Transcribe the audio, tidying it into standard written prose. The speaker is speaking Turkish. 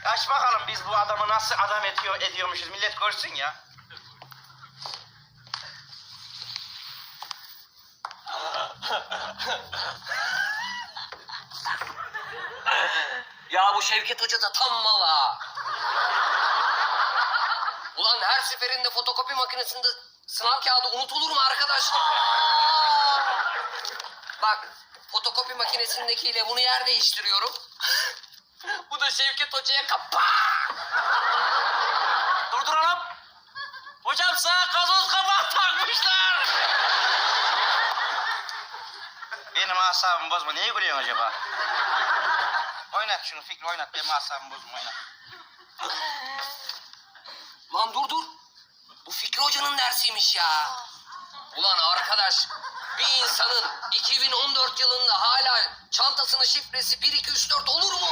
Aç bakalım biz bu adamı nasıl adam ediyormuşuz. Millet görsün ya. Ya bu Şevket Hoca da tam mal ha. Ulan her seferinde fotokopi makinesinde sınav kağıdı unutulur mu arkadaş? Bak fotokopi makinesindekiyle bunu yer değiştiriyorum. Bu da Şevket Hoca'ya kapa. Durduralım. Hocam sana gazoz kapağı takmışlar. Benim asabımı bozma. Niye gülüyorsun acaba? Oynat şunu Fikri, oynat. Benim asabımı bozma, oynat. Lan dur. Bu Fikri Hoca'nın dersiymiş ya. Ulan arkadaş bir insanın 2014 yılında hala çantasının şifresi 1 2 3 4 olur mu?